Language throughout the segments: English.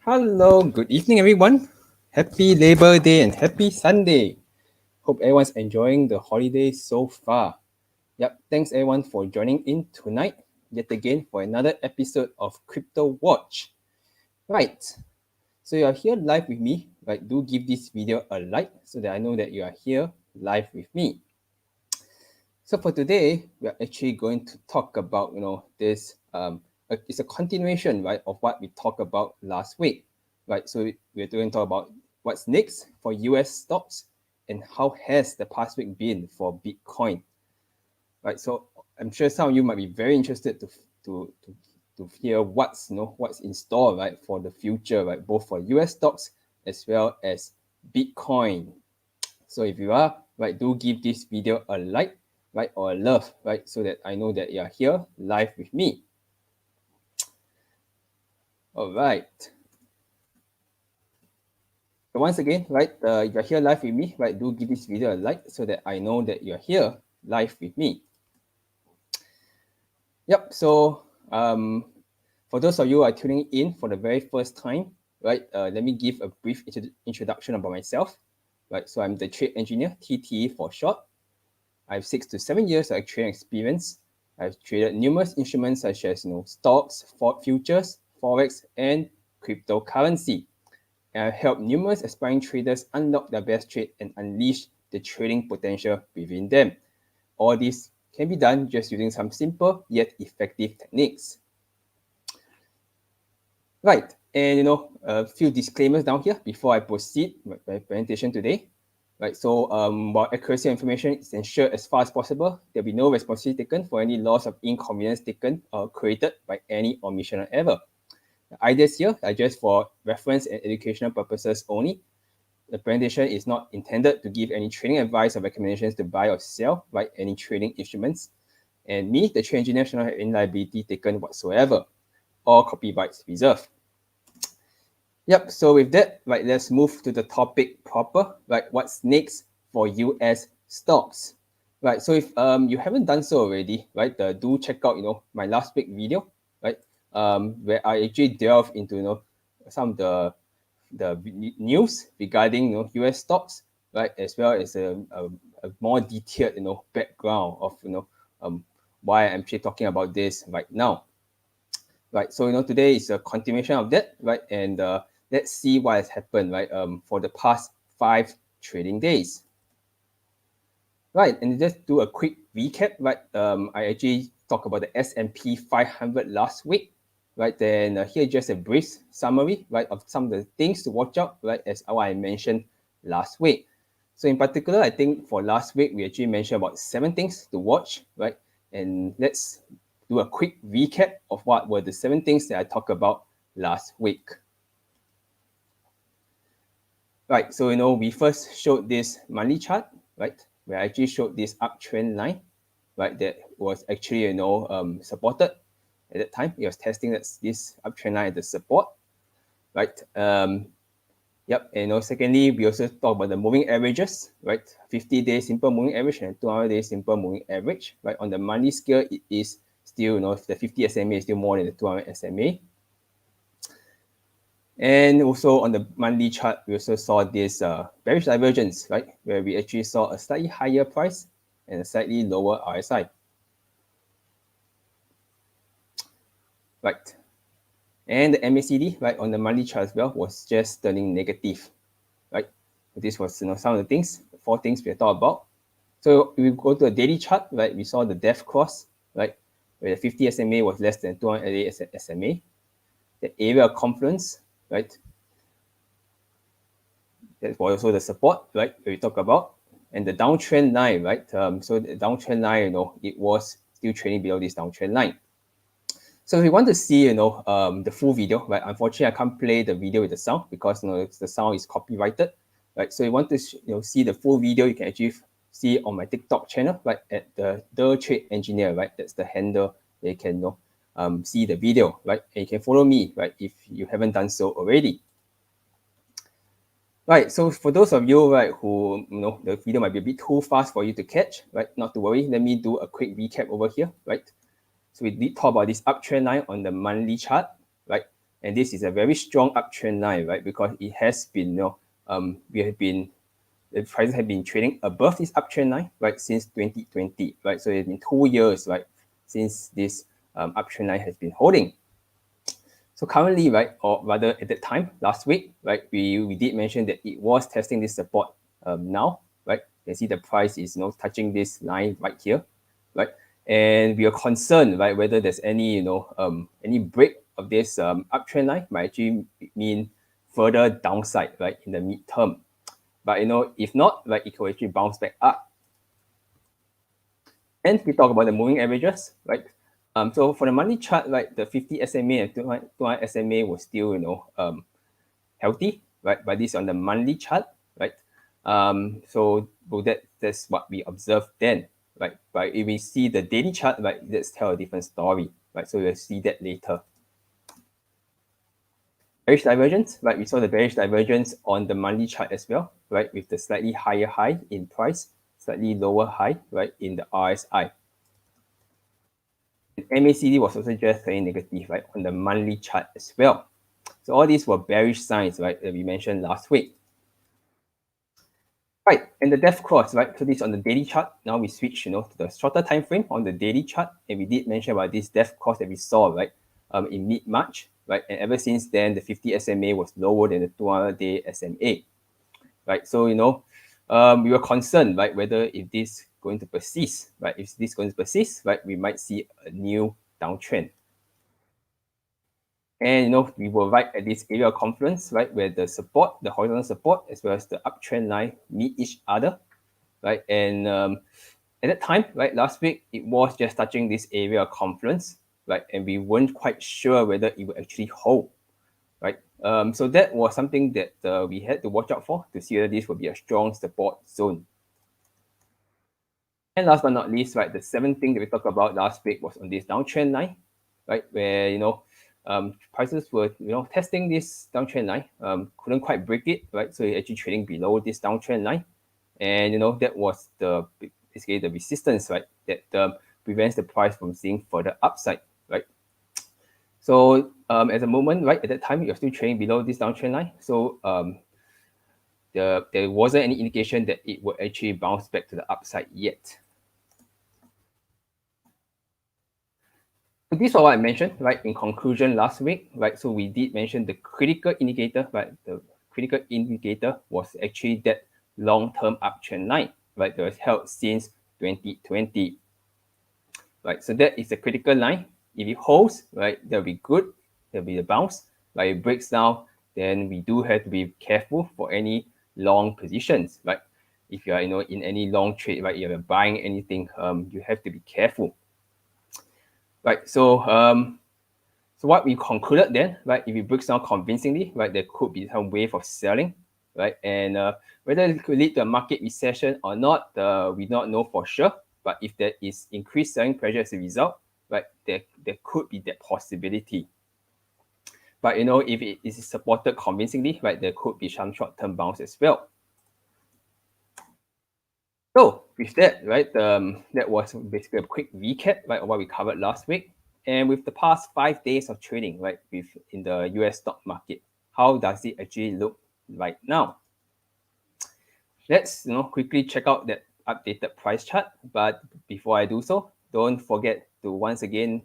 Hello, good evening, everyone. Happy Labor Day and happy Sunday. Hope everyone's enjoying the holiday so far. Yep, thanks everyone for joining in tonight, yet again, for another episode of Crypto Watch. Right, so you are here live with me, right? Do give this video a like so that I know that you are here live with me. So for today, we are actually going to talk about, this, it's a continuation, right, of what we talked about last week, right? So we're going to talk about what's next for US stocks and how has the past week been for Bitcoin, right? So I'm sure some of you might be very interested to hear what's in store, right, for the future, right, both for US stocks as well as Bitcoin. So if you are, right, do give this video a like, right, or a love, right, so that I know that you are here live with me. All right. So once again, right, if you're here live with me, right, do give this video a like so that I know that you're here live with me. Yep. So for those of you who are tuning in for the very first time, right, let me give a brief introduction about myself. Right. So I'm the trade engineer, TTE for short. I have 6 to 7 years of trading experience. I've traded numerous instruments such as stocks, futures, forex, and cryptocurrency. And I've helped numerous aspiring traders unlock their best trade and unleash the trading potential within them. All this can be done just using some simple yet effective techniques. Right, and a few disclaimers down here before I proceed with my presentation today. Right, so while accuracy of information is ensured as far as possible, there'll be no responsibility taken for any loss of inconvenience taken or created by any omission or error. The ideas here are just for reference and educational purposes only. The presentation is not intended to give any trading advice or recommendations to buy or sell, right, any trading instruments. And me, the trade engineer, should not have any liability taken whatsoever. All copyrights reserved. Yep, so with that, right, let's move to the topic proper, right? What's next for US stocks? Right, so if you haven't done so already, right, do check out, my last week video, right, where I actually delve into, some of the news regarding, US stocks, right, as well as a more detailed, background of, why I'm actually talking about this right now. Right, so today is a continuation of that, right, and let's see what has happened, right, for the past 5 trading days. Right, and just do a quick recap, right. I actually talked about the S&P 500 last week, right. Then here just a brief summary, right, of some of the things to watch out, right, as I mentioned last week. So in particular, I think for last week we actually mentioned about 7 things to watch, right, and let's do a quick recap of what were the 7 things that I talked about last week. Right, so we first showed this monthly chart, right, where I actually showed this uptrend line, right, that was actually supported at that time. It was testing this uptrend line as the support, right. Yep, and secondly, we also talk about the moving averages, right? 50-day simple moving average and 200-day simple moving average, right? On the monthly scale, it is still, the 50 SMA is still more than the 200 SMA. And also on the monthly chart, we also saw this bearish divergence, right? Where we actually saw a slightly higher price and a slightly lower RSI. Right. And the MACD, right, on the monthly chart as well was just turning negative, right? This was some of the things, 4 things we thought about. So if we go to a daily chart, right, we saw the death cross, right, where the 50 SMA was less than 200 SMA. The area of confluence, right, that was also the support, right, where we talk about. And the downtrend line, right, so the downtrend line, it was still trading below this downtrend line. So if you want to see, the full video, right, unfortunately, I can't play the video with the sound because, the sound is copyrighted, right? So you want to, see the full video, you can actually see on my TikTok channel, right, at the Trade Engineer, right? That's the handle that you can, see the video, right? And you can follow me, right, if you haven't done so already. Right, so for those of you, right, who, the video might be a bit too fast for you to catch, right, not to worry, let me do a quick recap over here, right? So we did talk about this uptrend line on the monthly chart, right? and this is a very strong uptrend line, right? Because it has been, the prices have been trading above this uptrend line, right, since 2020, right? So it's been 2 years, right, since this uptrend line has been holding. So currently, right, or rather at that time, last week, right, we did mention that it was testing this support now, right? You can see the price is touching this line right here, right? And we are concerned, right, whether there's any any break of this uptrend line might actually mean further downside, right, in the midterm. But if not, right, it could actually bounce back up. And we talk about the moving averages, right? So for the monthly chart, right, the 50 SMA and 200 SMA was still, healthy, right? But this on the monthly chart, right? So that's what we observed then, right? But if we see the daily chart, right, let's tell a different story, right? So we'll see that later. Bearish divergence, right? We saw the bearish divergence on the monthly chart as well, right? With the slightly higher high in price, slightly lower high, right, in the RSI. MACD was also just very negative, right, on the monthly chart as well. So all these were bearish signs, right, that we mentioned last week. Right, and the depth cross, right, so this on the daily chart. Now we switch, to the shorter time frame on the daily chart, and we did mention about this depth cross that we saw, right, in mid-March, right, and ever since then, the 50 SMA was lower than the 200-day SMA, right? So, we were concerned, right, whether if this going to persist, right, if this going to persist, right, we might see a new downtrend. And we were right at this area of confluence, right, where the support, the horizontal support, as well as the uptrend line meet each other, right? And at that time, right, last week, it was just touching this area of confluence, right? And we weren't quite sure whether it would actually hold, right? So that was something that we had to watch out for to see whether this would be a strong support zone. And last but not least, right, the seventh thing that we talked about last week was on this downtrend line, right, where prices were testing this downtrend line, couldn't quite break it, right? So it's actually trading below this downtrend line, and that was basically the resistance, right, that prevents the price from seeing further upside, right? So at the moment, right, at that time, you're still trading below this downtrend line. So there wasn't any indication that it would actually bounce back to the upside yet. So this is what I mentioned, right, in conclusion last week, right? So we did mention the critical indicator, right? The critical indicator was actually that long-term uptrend line, right? That was held since 2020, right? So that is the critical line. If it holds, right, that'll be good. There'll be a bounce. But if it breaks down, then we do have to be careful for any long positions, right? If you are, in any long trade, right, you're buying anything, you have to be careful. Right, so so what we concluded then, right, if it breaks down convincingly, right, there could be some wave of selling, right, and whether it could lead to a market recession or not, we don't know for sure. But if there is increased selling pressure as a result, right, there could be that possibility. But if it is supported convincingly, right, there could be some short-term bounce as well. So with that, right, that was basically a quick recap, right, of what we covered last week. And with the past 5 days of trading, right, in the US stock market, how does it actually look right now? Let's quickly check out that updated price chart. But before I do so, don't forget to once again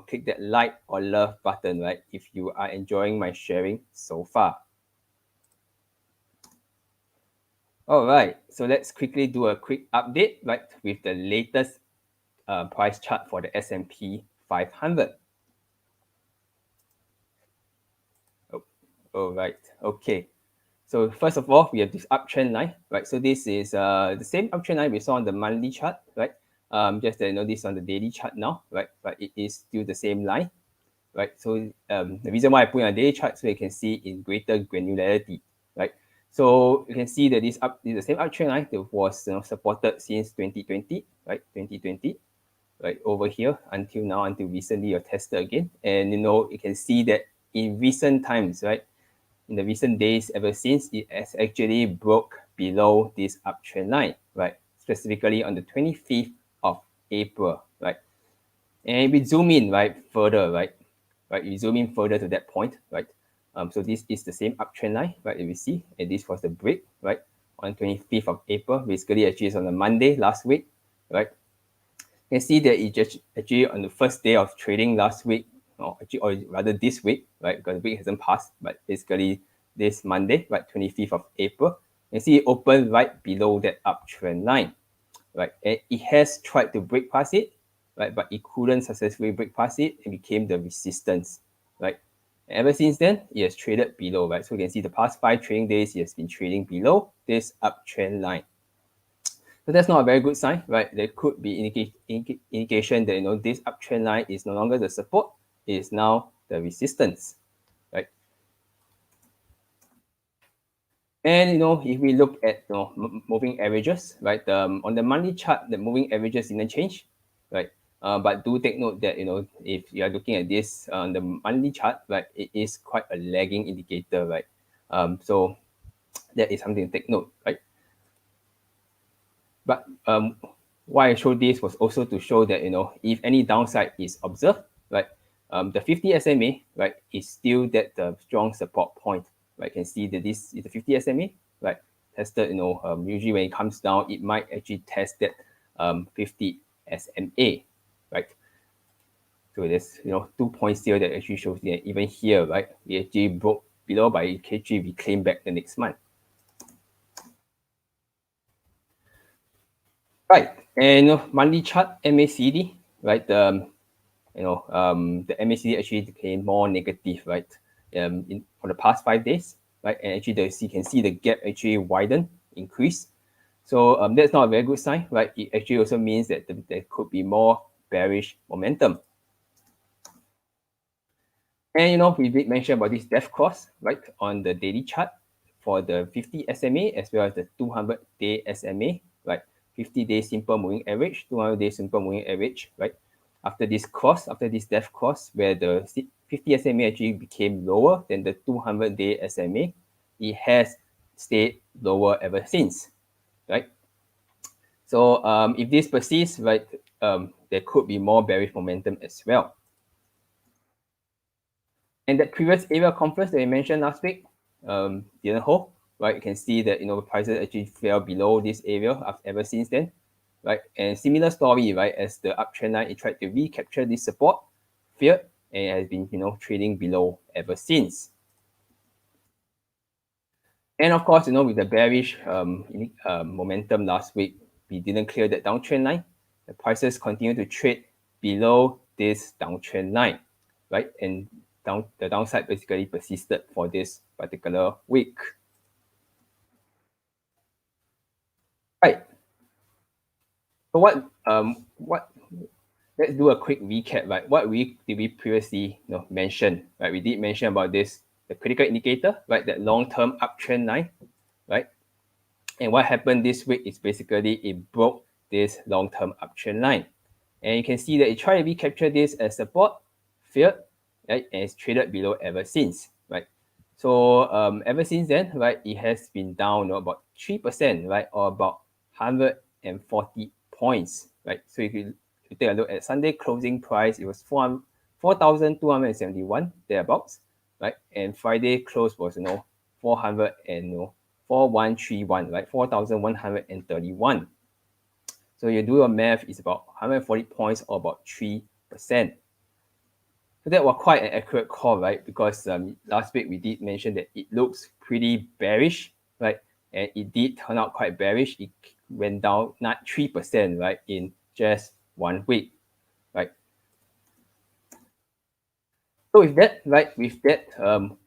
click that like or love button, right, if you are enjoying my sharing so far. All right, so let's quickly do a quick update, right, with the latest price chart for the S&P 500. Oh, all right, okay. So first of all, we have this uptrend line, right? So this is the same uptrend line we saw on the monthly chart, right? Just that this on the daily chart now, right? But it is still the same line, right? So the reason why I put it on a daily chart so you can see in greater granularity, right? So you can see that this is the same uptrend line that was supported since 2020, right? 2020, right, over here until now, until recently you're tested again. And you can see that in recent times, right, in the recent days, ever since, it has actually broke below this uptrend line, right, specifically on the 25th of April, right. And if we zoom in, right, further, right, right? We zoom in further to that point, right? So this is the same uptrend line, right? That we see, and this was the break, right? On 25th of April, basically actually is on a Monday last week, right? You can see that it just actually on the first day of trading last week, or rather this week, right? Because the week hasn't passed, but basically this Monday, right, 25th of April, you can see it opened right below that uptrend line, right? And it has tried to break past it, right? But it couldn't successfully break past it and became the resistance, right? And ever since then, it has traded below, right? So you can see the past 5 trading days, it has been trading below this uptrend line. So that's not a very good sign, right? There could be indication that this uptrend line is no longer the support, it is now the resistance, right? And if we look at moving averages, right? On the monthly chart, the moving averages didn't change, right? But do take note that if you are looking at this on the monthly chart, right, it is quite a lagging indicator, right? So that is something to take note, right? But why I showed this was also to show that if any downside is observed, right, the 50 SMA, right, is still that the strong support point, right? You can see that this is the 50 SMA, right? Tested, usually when it comes down, it might actually test that 50 SMA, right? So there's 2 points here that actually shows that even here, right, we actually broke below, but it actually reclaimed back the next month. Right, and monthly chart MACD, right? The MACD actually became more negative, right? For the past 5 days, right? And actually, you can see the gap actually widen, increase. So that's not a very good sign, right? It actually also means that there could be more bearish momentum. And we did mention about this depth cross, right, on the daily chart for the 50 SMA as well as the 200-day SMA, right? 50-day simple moving average, 200-day simple moving average, right? After this depth cross, where the 50 SMA actually became lower than the 200-day SMA, it has stayed lower ever since, right? So if this persists, right, there could be more bearish momentum as well. And that previous area conference that I mentioned last week didn't hold, right? You can see that prices actually fell below this area ever since then, right? And similar story, right? As the uptrend line, it tried to recapture this support, failed, and it has been trading below ever since. And of course, with the bearish momentum last week, we didn't clear that downtrend line. The prices continue to trade below this downtrend line, right? And the downside basically persisted for this particular week. Right. So let's do a quick recap, right? What week did we previously mention, right? We did mention about this, the critical indicator, right? That long-term uptrend line, right? And what happened this week is basically it broke this long-term uptrend line. And you can see that it tried to recapture this as support, failed, right? And it's traded below ever since, right? So ever since then, right, it has been down about 3%, right? Or about 140 points, right? So if you take a look at Sunday closing price, it was 4,271 thereabouts, right? And Friday close was 400 and 4131, right? 4,131. So you do your math, it's about 140 points or about 3%. So that was quite an accurate call, right? Because last week we did mention that it looks pretty bearish, right? And it did turn out quite bearish. It went down not 3%, right, in just 1 week, right? So with that,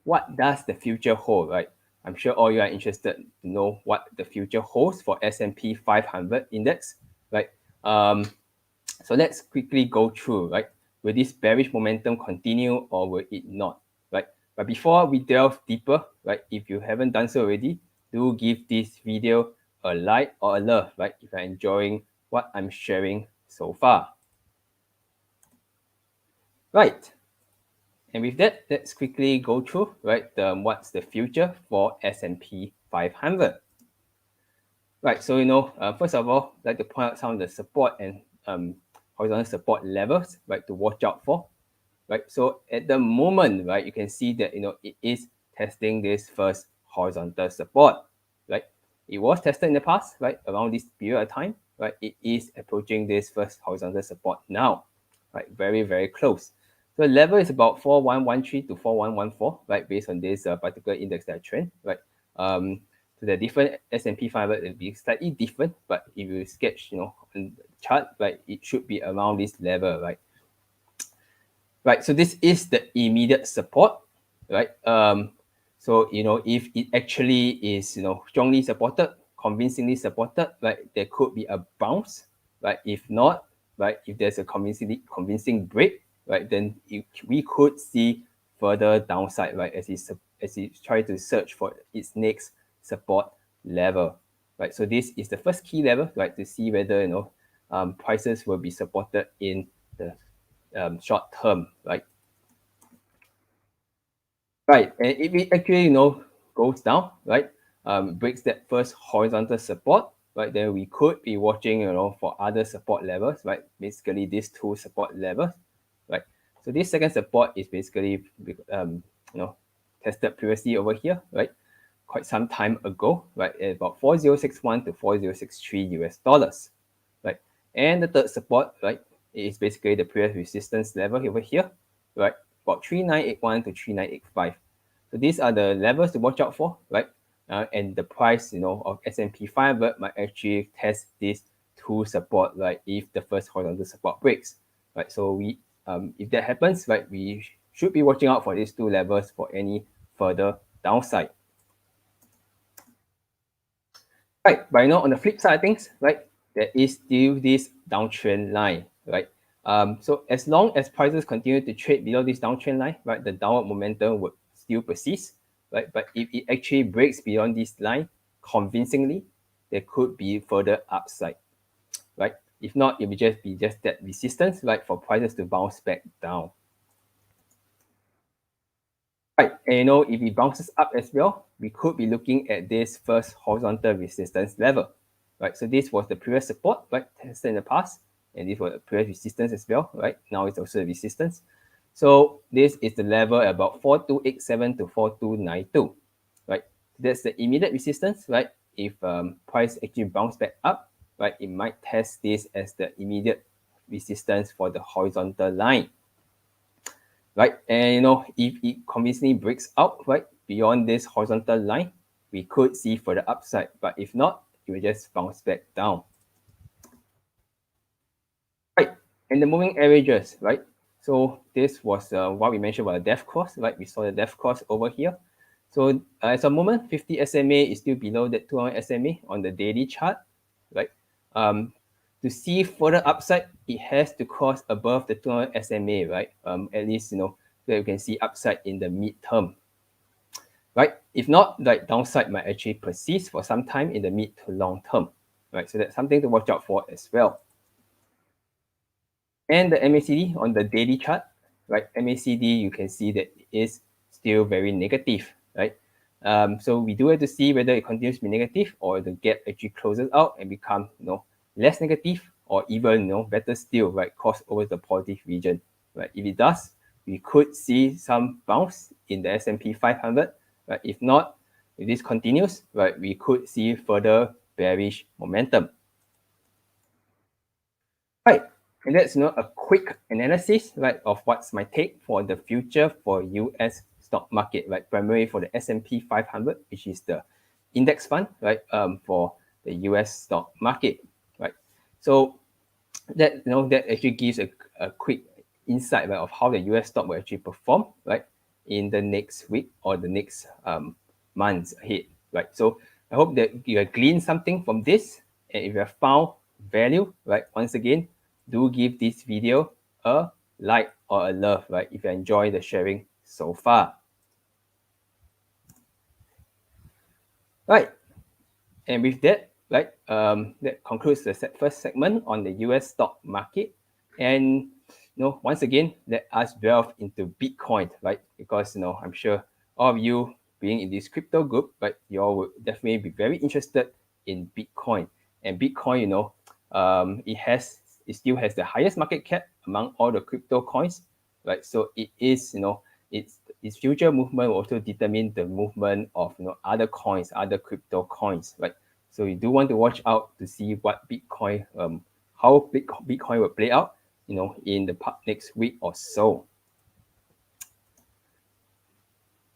what does the future hold, right? I'm sure all you are interested to know what the future holds for S&P 500 index, right? So let's quickly go through, right? Will this bearish momentum continue or will it not, right? But before we delve deeper, right, if you haven't done so already, do give this video a like or a love, right, if you're enjoying what I'm sharing so far. Right. And with that, let's quickly go through, right, what's the future for S&P 500. Right, so, first of all, I'd like to point out some of the support and horizontal support levels, right, to watch out for. right? So at the moment, right, you can see that, it is testing this first horizontal support, right? It was tested in the past, right, around this period of time, right? It is approaching this first horizontal support now, right? Very, very close. So the level is about 4113 to 4114, right? Based on this particular index that I trend, right? So the different S&P 500 will be slightly different, but if you sketch, on the chart, right, it should be around this level, right? Right, so this is the immediate support, right? So if it actually is strongly supported, convincingly supported, right, there could be a bounce, right? If not, right, if there's a convincing break, right, then we could see further downside, right, as it try to search for its next support level, right? So this is the first key level, right, to see whether prices will be supported in the short term, right? Right, and if it actually goes down, right, breaks that first horizontal support, right, then we could be watching for other support levels, right? Basically these two support levels, right? So this second support is basically tested previously over here, right? Quite some time ago, right? At about 4061 to 4063 US dollars, right? And the third support, right, is basically the previous resistance level over here, right? About 3981 to 3985. So these are the levels to watch out for, right? And the price, of S&P 500 might actually test these two support, right? If the first horizontal support breaks, right? So if that happens, right, we should be watching out for these two levels for any further downside. Right, but on the flip side of things, right, there is still this downtrend line, right? So as long as prices continue to trade below this downtrend line, right, the downward momentum would still persist, right? But if it actually breaks beyond this line convincingly, there could be further upside, right? If not, it will just be that resistance, right, for prices to bounce back down. Right, and if it bounces up as well, we could be looking at this first horizontal resistance level, right? So this was the previous support, right, tested in the past, and this was the previous resistance as well, right? Now it's also a resistance. So this is the level about 4287 to 4292, right? That's the immediate resistance, right? If price actually bounce back up, right, it might test this as the immediate resistance for the horizontal line, right? And if it convincingly breaks out, right, beyond this horizontal line, we could see further upside. But if not, it will just bounce back down. Right, and the moving averages, right? So this was what we mentioned about the depth cross, right? We saw the depth cross over here. So at the moment, 50 SMA is still below that 200 SMA on the daily chart, right? To see further upside, it has to cross above the 200 SMA, right? At least, so you can see upside in the midterm, right? If not, like downside might actually persist for some time in the mid to long term, right? So that's something to watch out for as well. And the MACD on the daily chart, right? MACD, you can see that it is still very negative, right? So we do have to see whether it continues to be negative or the gap actually closes out and become, less negative, or even, better still, right, cross over the positive region, right? If it does, we could see some bounce in the S&P 500, right? If not, if this continues, right, we could see further bearish momentum. Right, and that's a quick analysis, right, of what's my take for the future for US stock market, right, primarily for the S&P 500, which is the index fund, right, for the US stock market, right. So that that actually gives a quick insight, right, of how the US stock will actually perform, right, in the next week or the next months ahead, right. So I hope that you have gleaned something from this, and if you have found value, right, once again, do give this video a like or a love, right, if you enjoy the sharing so far. Right, and with that, right, that concludes the first segment on the US stock market. And once again, let us delve into Bitcoin, right? Because I'm sure all of you being in this crypto group, right, you all would definitely be very interested in Bitcoin. And Bitcoin, it still has the highest market cap among all the crypto coins, right? So it is, its future movement will also determine the movement of other coins, other crypto coins, right? So you do want to watch out to see what Bitcoin, how Bitcoin will play out, in the next week or so.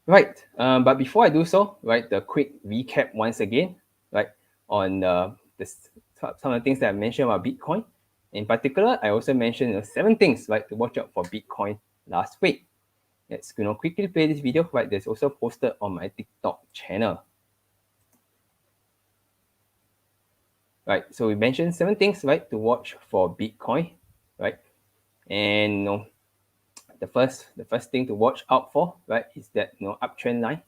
Right. But before I do so, right, the quick recap once again, right, on some of the things that I mentioned about Bitcoin. In particular, I also mentioned 7 things, right, to watch out for Bitcoin last week. Let's quickly play this video, right? That's also posted on my TikTok channel. Right. So we mentioned 7 things, right, to watch for Bitcoin, right? And the first thing to watch out for, right, is that uptrend line,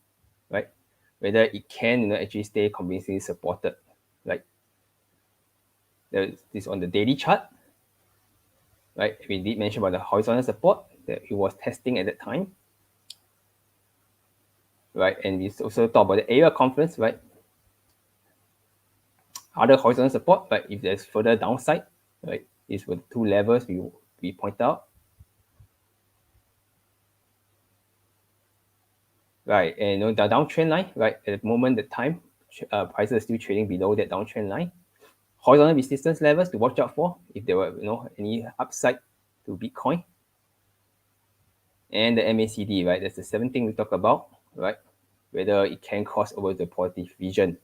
right? Whether it can actually stay convincingly supported, right? This on the daily chart, right? We did mention about the horizontal support that it was testing at that time, right? And we also talk about the area conference, right? Other horizontal support, but if there's further downside, right? These were the 2 levels we point out. Right, and the downtrend line, right? At the moment, the time prices are still trading below that downtrend line. Horizontal resistance levels to watch out for if there were any upside to Bitcoin. And the MACD, right? That's the 7th thing we talk about, right? Whether it can cross over the positive vision.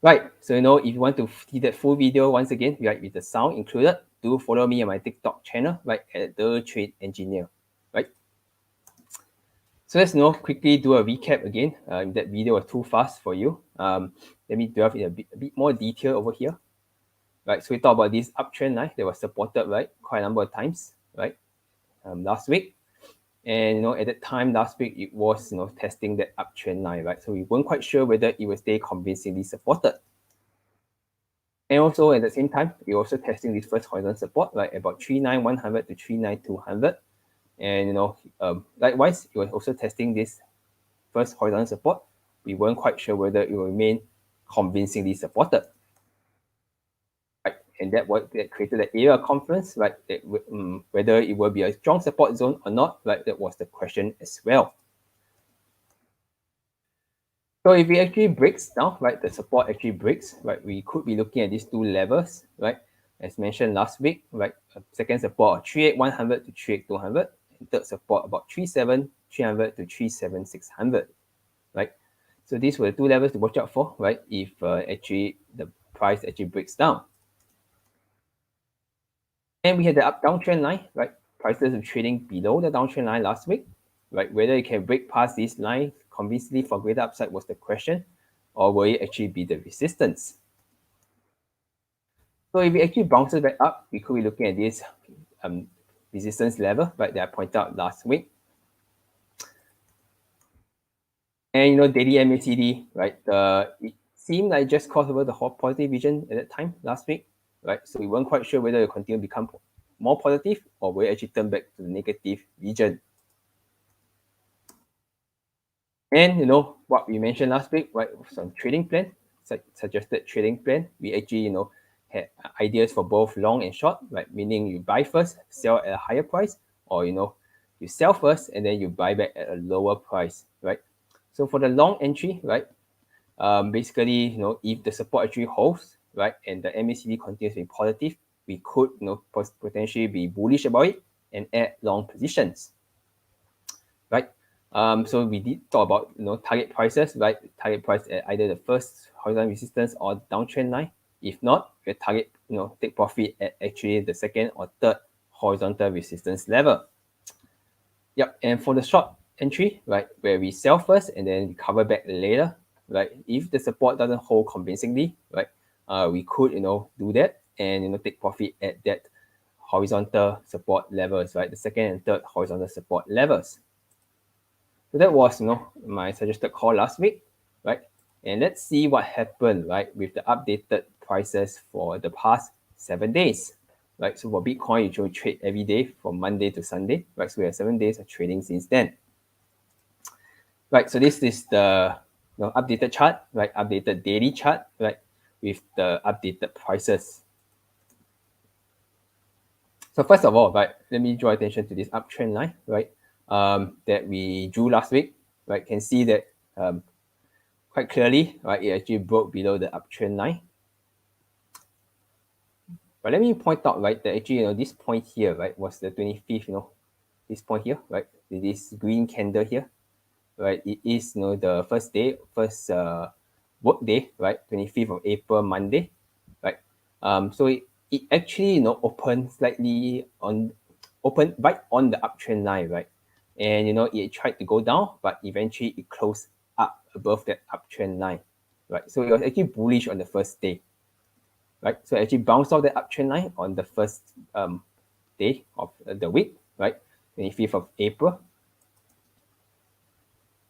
Right, so if you want to see that full video once again, right, with the sound included, do follow me on my TikTok channel, right, at The Trade Engineer, right? So let's quickly do a recap again. If that video was too fast for you, let me delve in a bit more detail over here. Right, so we talked about this uptrend line that was supported, right, quite a number of times, right, last week. And at that time last week, it was testing that uptrend line, right? So we weren't quite sure whether it will stay convincingly supported. And also at the same time, we're also testing this first horizontal support, right, about 39,100 to 39,200. And likewise, it was also testing this first horizontal support. We weren't quite sure whether it will remain convincingly supported. Right, and that created the area conference, right? Whether it will be a strong support zone or not, right? That was the question as well. So if it actually breaks down, right, the support actually breaks, right, we could be looking at these 2 levels, right, as mentioned last week, right, second support 38,100 to 38,200, and third support about 37,300 to 37,600, right. So these were the 2 levels to watch out for, right, if actually the price actually breaks down. And we had the downtrend line, right, prices were trading below the downtrend line last week, right, whether it can break past this line convincingly for greater upside was the question, or will it actually be the resistance? So if it actually bounces back up, we could be looking at this resistance level, right, that I pointed out last week. And daily MACD, right, it seemed like just crossed over the whole positive vision at that time last week, right? So we weren't quite sure whether it will continue to become more positive or will it actually turn back to the negative region. And what we mentioned last week, right, some trading plan, suggested trading plan. We actually had ideas for both long and short, right? Meaning you buy first, sell at a higher price, or you sell first and then you buy back at a lower price, right? So for the long entry, right, basically if the support actually holds, right, and the MACD continues to be positive, we could potentially be bullish about it and add long positions, right? So we did talk about target prices, right? Target price at either the first horizontal resistance or downtrend line. If not, we target take profit at actually the second or third horizontal resistance level. Yep, and for the short entry, right, where we sell first and then recover back later, right? If the support doesn't hold convincingly, right, we could do that and take profit at that horizontal support levels, right? The second and third horizontal support levels. So that was my suggested call last week, right? And let's see what happened, right, with the updated prices for the past 7 days, right? So for Bitcoin, you should trade every day from Monday to Sunday, right? So we have 7 days of trading since then, right? So this is the updated chart, right? Updated daily chart, right? With the updated prices. So first of all, right, let me draw attention to this uptrend line, right, that we drew last week, right. Can see that quite clearly, right, it actually broke below the uptrend line. But let me point out, right, that actually, this point here, right, was the 25th, this point here, right, this green candle here, right, it is, the first work day, right, 25th of April, Monday, right. So it actually, opened slightly opened right on the uptrend line, right, and it tried to go down, but eventually it closed up above that uptrend line, right. So it was actually bullish on the first day, right? So it actually bounced off the uptrend line on the first day of the week, right? 25th of April,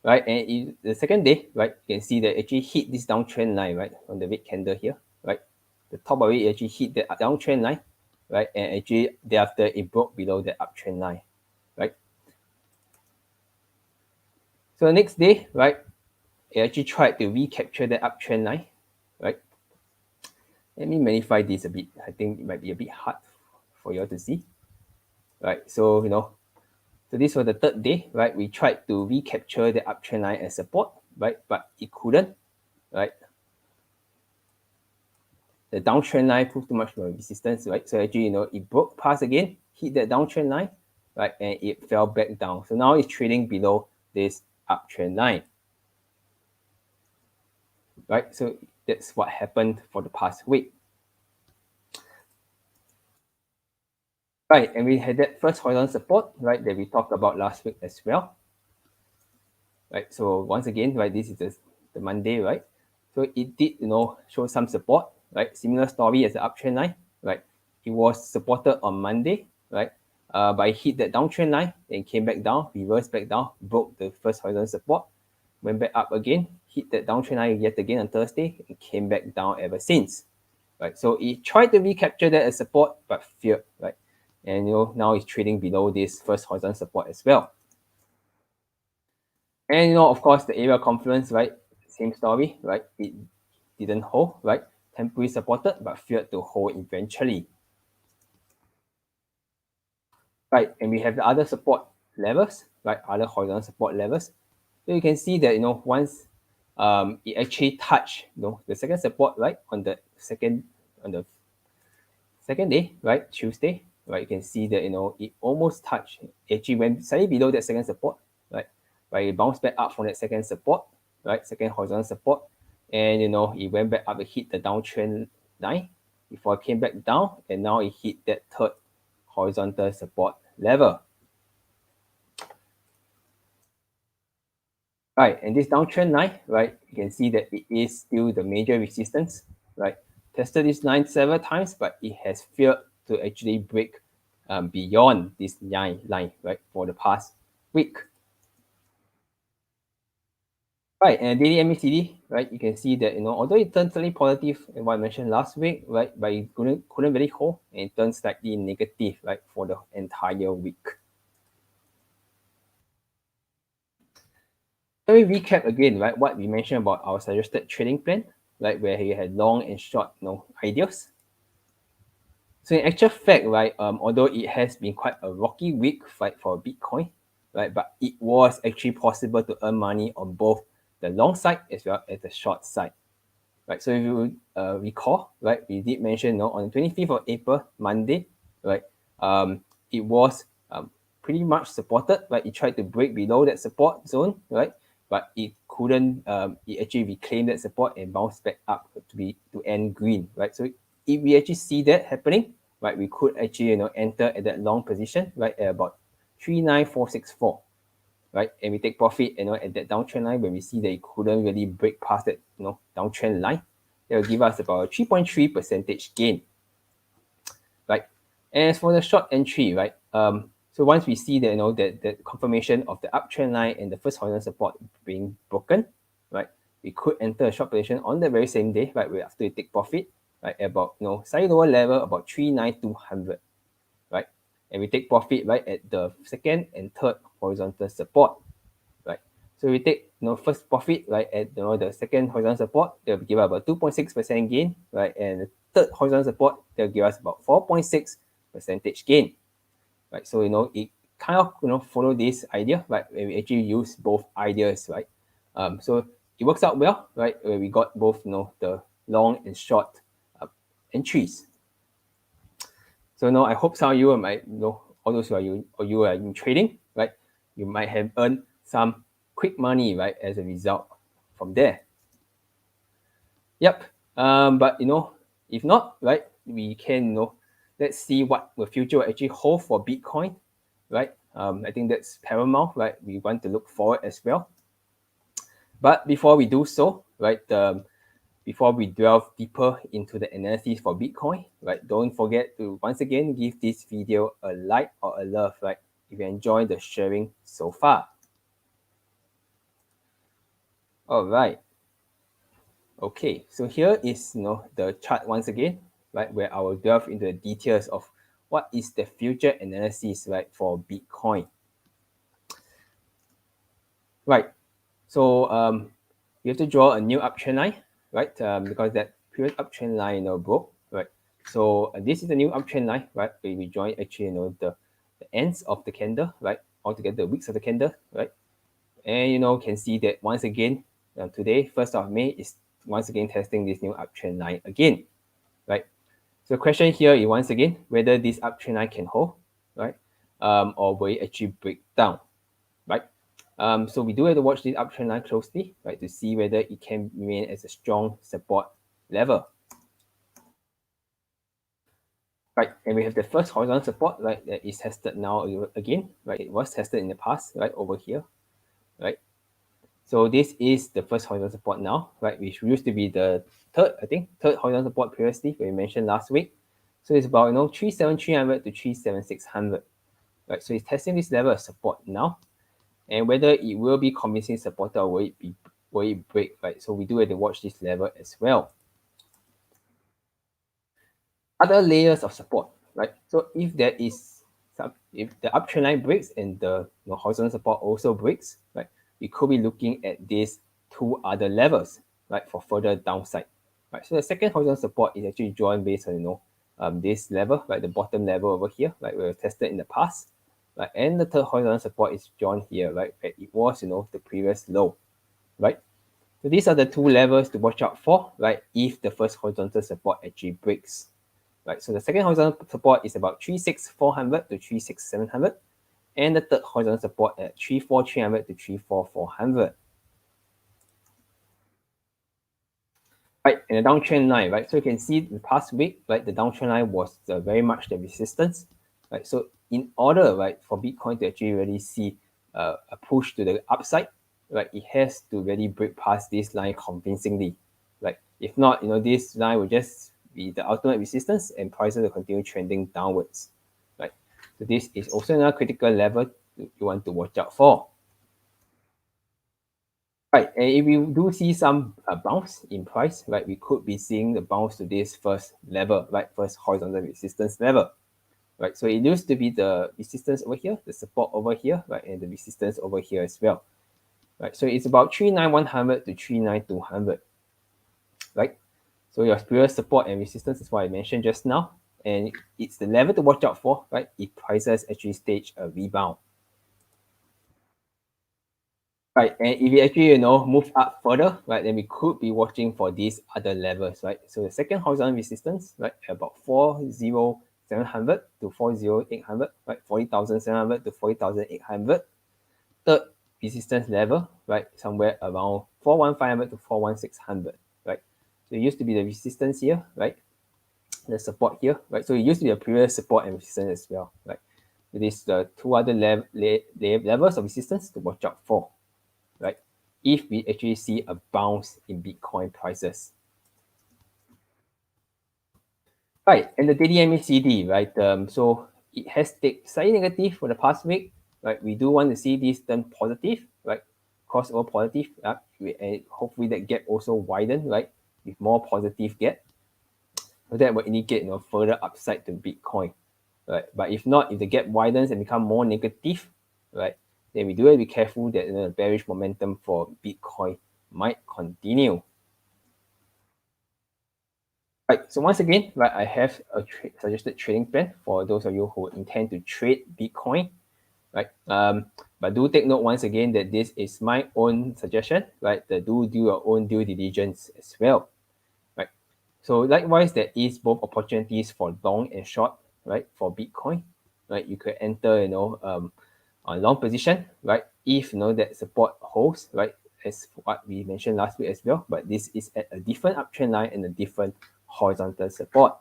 right? And the second day, right, you can see that it actually hit this downtrend line, right, on the red candle here, right? The top of it actually hit the downtrend line, right? And actually thereafter it broke below the uptrend line, right? So the next day, right, it actually tried to recapture the uptrend line, right? Let me magnify this a bit. I think it might be a bit hard for you all to see, right? So, so this was the third day, right? We tried to recapture the uptrend line as support, right? But it couldn't, right? The downtrend line proved too much resistance, right? So actually, it broke past again, hit that downtrend line, right? And it fell back down. So now it's trading below this uptrend line, right? So that's what happened for the past week. Right, and we had that first horizontal support, right, that we talked about last week as well. Right, so once again, right, this is the Monday, right? So it did, show some support, right? Similar story as the uptrend line, right? It was supported on Monday, right? But it hit that downtrend line, then came back down, reversed back down, broke the first horizontal support, went back up again, hit that downtrend line yet again on Thursday, and came back down ever since, right? So it tried to recapture that as support, but failed, right? And now it's trading below this first horizontal support as well. And of course, the area of confluence, right? Same story, right? It didn't hold, right? Temporarily supported, but failed to hold eventually. Right, and we have the other support levels, right? Other horizontal support levels. So you can see that once it actually touched the second support, right? On the second day, right? Tuesday, right? You can see that it almost touched, actually went slightly below that second support, right? But it bounced back up from that second support, right? Second horizontal support, and it went back up, it hit the downtrend line before it came back down, and now it hit that third horizontal support level. Right, and this downtrend line, right, you can see that it is still the major resistance, right? Tested this line several times, but it has failed to actually break beyond this line, right, for the past week. Right, and daily MACD, right, you can see that, although it turned slightly positive, in what I mentioned last week, right, but it couldn't really hold, and it turned slightly negative, right, for the entire week. Let me recap again, right, what we mentioned about our suggested trading plan, right, where you had long and short, ideas. So in actual fact, right, although it has been quite a rocky week, right, for Bitcoin, right, but it was actually possible to earn money on both the long side as well as the short side, right? So if you recall, right, we did mention, on the 25th of April, Monday, right, it was pretty much supported, right? It tried to break below that support zone, right, but it couldn't. It actually reclaimed that support and bounced back up to end green, right? So if we actually see that happening, right, we could actually enter at that long position, right, at about 39464, right, and we take profit at that downtrend line when we see that it couldn't really break past that downtrend line. That will give us about a 3.3% gain, right? And as for the short entry, right, so once we see that that confirmation of the uptrend line and the first horizontal support being broken, right, we could enter a short position on the very same day, right, after we take profit, right, at about slightly lower level, about 39200, right, and we take profit, right, at the second and third horizontal support, right. So we take first profit, right, at the second horizontal support, they'll give us about 2.6% gain, right, and the third horizontal support, they'll give us about 4.6 percentage gain, right? So it kind of follow this idea, right? Where we actually use both ideas, right? So it works out well, right? Where we got both the long and short entries. So I hope some of you might all those who are in trading, right? You might have earned some quick money, right, as a result from there. Yep. But if not, right, we can let's see what the future will actually hold for Bitcoin, right? I think that's paramount, right? We want to look forward as well. But before we do so, right, before we delve deeper into the analysis for Bitcoin, right, don't forget to once again give this video a like or a love, right, if you enjoy the sharing so far. All right. Okay, so here is the chart once again, right, where I will delve into the details of what is the future analysis, right, for Bitcoin. Right. So you have to draw a new uptrend line, right? Because that previous uptrend line broke, right? So this is the new uptrend line, right? Where we join actually the ends of the candle, right? Altogether the wicks of the candle, right? And can see that once again today, 1st of May, is once again testing this new uptrend line again, right? So the question here is once again whether this uptrend line can hold, right? Or will it actually break down, right? So we do have to watch this uptrend line closely, right, to see whether it can remain as a strong support level. Right, and we have the first horizontal support, right, that is tested now again, right? It was tested in the past, right, over here, right? So this is the first horizontal support now, right, which used to be the third horizontal support previously, we mentioned last week. So it's about 37300 to 37600, right? So it's testing this level of support now, and whether it will be convincing supporter or will it break, right? So we do have to watch this level as well. Other layers of support, right? So if there is if the uptrend line breaks and the horizontal support also breaks, right, we could be looking at these two other levels, right, for further downside, right? So the second horizontal support is actually drawn based on this level, right, the bottom level over here, right, we tested in the past, right, and the third horizontal support is drawn here, right, where it was the previous low, right? So these are the two levels to watch out for, right, if the first horizontal support actually breaks. Right, so the second horizontal support is about 36400 to 36700, and the third horizontal support at 34300 to 34400. Right, and the downtrend line, right? So you can see the past week, right, the downtrend line was very much the resistance, right? So in order, right, for Bitcoin to actually really see a push to the upside, right, it has to really break past this line convincingly, right? If not, this line will just be the ultimate resistance and prices will continue trending downwards, right? So this is also another critical level you want to watch out for. Right, and if we do see some bounce in price, right, we could be seeing the bounce to this first level, right, first horizontal resistance level, right? So it used to be the resistance over here, the support over here, right, and the resistance over here as well, right? So it's about 39100 to 39200, right? So your previous support and resistance is what I mentioned just now, and it's the level to watch out for, right, if prices actually stage a rebound. Right, and if we actually move up further, right, then we could be watching for these other levels, right? So the second horizontal resistance, right, about 40700 to 40800, right, 40,700 to 40,800. Third resistance level, right, somewhere around 41500 to 41600, right? So it used to be the resistance here, right, the support here, right? So it used to be a previous support and resistance as well, right? So these the two other levels of resistance to watch out for, right, if we actually see a bounce in Bitcoin prices. Right, and the daily MACD, right, so it has stayed slightly negative for the past week, right? We do want to see this turn positive, right, crossover positive, and hopefully that gap also widen, right, with more positive gap. So that will indicate further upside to Bitcoin, right? But if not, if the gap widens and become more negative, right, then we do have to be careful that the bearish momentum for Bitcoin might continue. Right, so once again, right, I have a suggested trading plan for those of you who intend to trade Bitcoin, right? But do take note once again that this is my own suggestion, right? Do your own due diligence as well, right? So likewise, there is both opportunities for long and short, right? For Bitcoin, right? You could enter, on long position, right? If that support holds, right? As what we mentioned last week as well, but this is at a different uptrend line and a different horizontal support,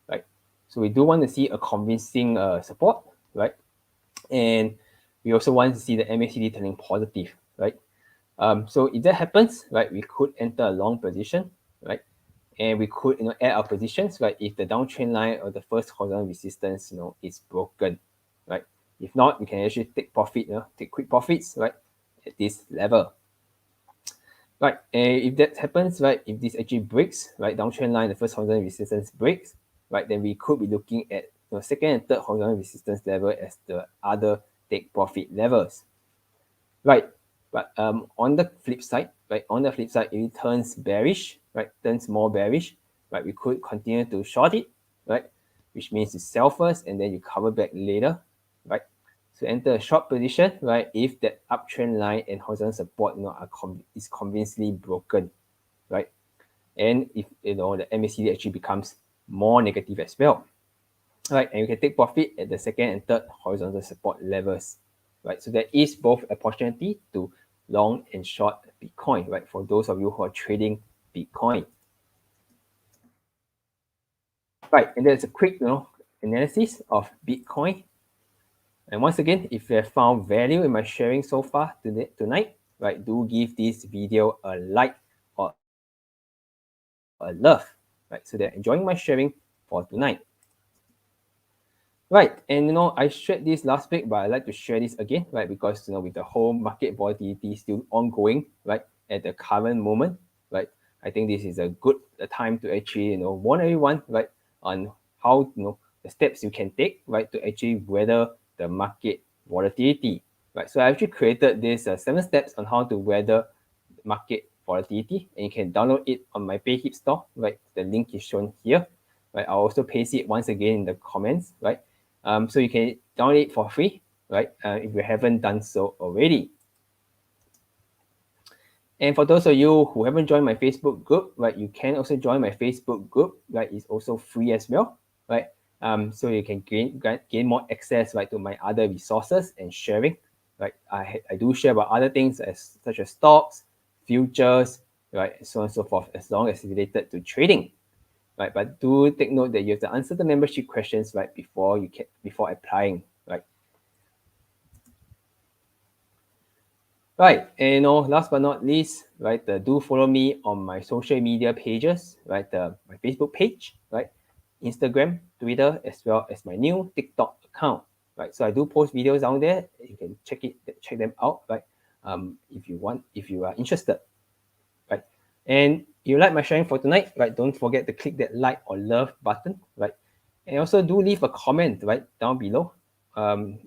right? So we do want to see a convincing support, right? And we also want to see the MACD turning positive, right? So if that happens, right, we could enter a long position, right? And we could add our positions, right, if the downtrend line or the first horizontal resistance is broken, right? If not, we can actually take profit, take quick profits, right, at this level. Right, and if that happens, right, if this actually breaks, right, downtrend line, the first horizontal resistance breaks, right, then we could be looking at second and third horizontal resistance level as the other take profit levels. Right, but on the flip side, right, if it turns bearish, right, turns more bearish, right, we could continue to short it, right, which means you sell first and then you cover back later, right. So enter a short position, right, if that uptrend line and horizontal support is convincingly broken, right, and if the MACD actually becomes more negative as well, right, and you can take profit at the second and third horizontal support levels, right. So there is both opportunity to long and short Bitcoin, right, for those of you who are trading Bitcoin. Right, and there's a quick analysis of Bitcoin. And once again, if you have found value in my sharing so far tonight, right, do give this video a like or a love, right, so they're enjoying my sharing for tonight. Right, and I shared this last week, but I'd like to share this again, right, because with the whole market volatility still ongoing, right, at the current moment, right, I think this is a good time to actually warn everyone, right, on how the steps you can take, right, to actually weather the market volatility, right. So I actually created this 7 steps on how to weather market volatility, and you can download it on my PayHip store, right. The link is shown here, right. I'll also paste it once again in the comments, right. So you can download it for free, right? If you haven't done so already. And for those of you who haven't joined my Facebook group, right, you can also join my Facebook group, right? It's also free as well, right? So you can gain more access, right, to my other resources and sharing, right? I do share about other things such as stocks, futures, right, so on and so forth, as long as it's related to trading, right? But do take note that you have to answer the membership questions, right, before applying, right? Right, and last but not least, right, do follow me on my social media pages, right, my Facebook page, right, Instagram, Twitter, as well as my new TikTok account, right. So I do post videos down there. You can check them out, right, if you are interested, right. And you like my sharing for tonight, right, don't forget to click that like or love button, right, and also do leave a comment right down below.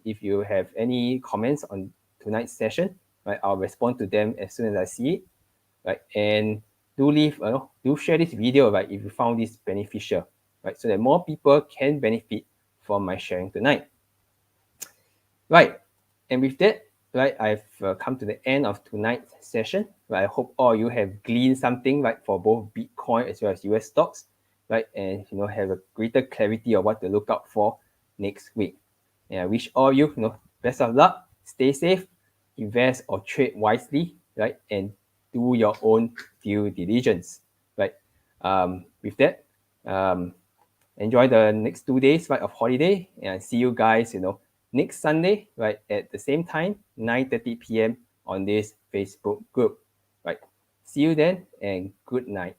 If you have any comments on tonight's session, right, I'll respond to them as soon as I see it, right. And do share this video, right, if you found this beneficial, right, so that more people can benefit from my sharing tonight. Right, and with that, right, I've come to the end of tonight's session. Right, I hope all you have gleaned something, right, for both Bitcoin as well as US stocks, right, and have a greater clarity of what to look out for next week. And I wish all you, best of luck, stay safe, invest or trade wisely, right, and do your own due diligence, right. With that, enjoy the next 2 days, right, of holiday, and I see you guys, next Sunday, right, at the same time, 9:30 p.m. on this Facebook group, right. See you then, and good night.